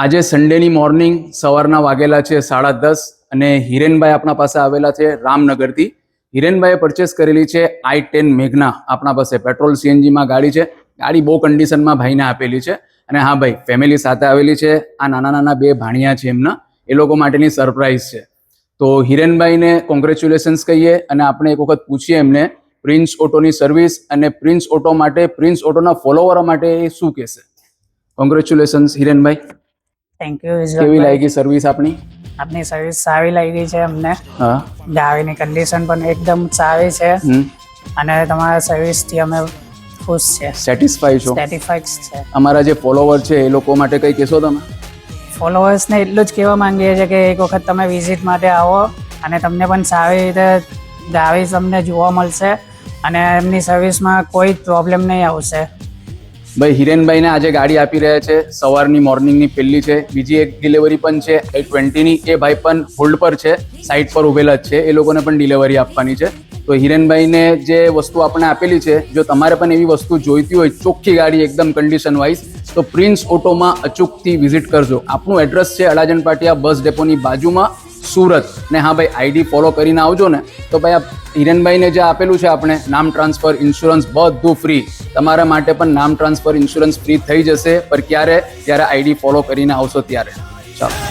આજે સન્ડેની મોર્નિંગ સવારના વાગેલા છે 10:30 અને હિરેનભાઈ આપણા પાસે આવેલા છે રામનગરથી. હિરેનભાઈએ પરચેસ કરેલી છે i10 મેગ્ના આપણા પાસે પેટ્રોલ સીએનજીમાં ગાડી છે. ગાડી બહુ કન્ડિશનમાં ભાઈને આપેલી છે અને હા ભાઈ ફેમિલી સાથે આવેલી છે. આ નાના નાના બે ભાણિયા છે એમના, એ લોકો માટેની સરપ્રાઈઝ છે. તો હિરેનભાઈને કોંગ્રેચ્યુલેશન્સ કહીએ અને આપણે એક વખત પૂછીએ એમને પ્રિન્સ ઓટોની સર્વિસ અને પ્રિન્સ ઓટો માટે, પ્રિન્સ ઓટોના ફોલોવરો માટે એ શું કહેશે. કોંગ્રેચ્યુલેશન્સ હિરેનભાઈ. Thank you. કેવી લાગી સર્વિસ આપની? આપની સર્વિસ સારી લાગી છે અમને. હા, ગાડીની કન્ડિશન પણ એકદમ સારી છે અને તમારા સર્વિસથી અમે ખુશ છે, સેટિસ્ફાઈ છો? સેટિસ્ફાઈડ છે. અમારા જે ફોલોવર છે એ લોકો માટે કંઈ કહેશો તમે? ફોલોઅર્સને એટલું જ કહેવા માંગીએ છીએ કે એક વખત તમે વિઝિટ માટે આવો અને તમને પણ સારી રીતે ગાડી તમને જોવા મળશે અને એમની સર્વિસમાં કોઈ પ્રોબ્લેમ નહીં આવશે. ભાઈ હિરેનભાઈને આજે ગાડી આપી રહ્યા છે. સવારની મોર્નિંગની પહેલી છે. બીજી એક ડિલિવરી પણ છે i20ની. એ ભાઈ પણ હોલ્ડ પર છે, સાઇટ પર ઉભેલા જ છે. એ લોકોને પણ ડિલિવરી આપવાની છે. તો હિરેનભાઈને જે વસ્તુ આપણે આપેલી છે, જો તમારે પણ એવી વસ્તુ જોઈતી હોય, ચોખ્ખી ગાડી એકદમ કન્ડિશન વાઇઝ, તો પ્રિન્સ ઓટોમાં અચૂકથી વિઝિટ કરજો. આપણું એડ્રેસ છે અડાજણ પાટિયા બસ ડેપોની બાજુમાં, સુરત. ને હા ભાઈ, આઈડી ફોલો કરીને આવજો ને તો ભાઈ આ હિરેનભાઈને જે આપેલું છે આપણે નામ ટ્રાન્સફર, ઇન્સ્યોરન્સ બધું ફ્રી. તમારા માટે પણ નામ ટ્રાન્સફર, ઇન્સ્યોરન્સ ફ્રી થઈ જશે. પર ક્યારે? જ્યારે આઈડી ફોલો કરીને આવશો ત્યારે. ચાલો.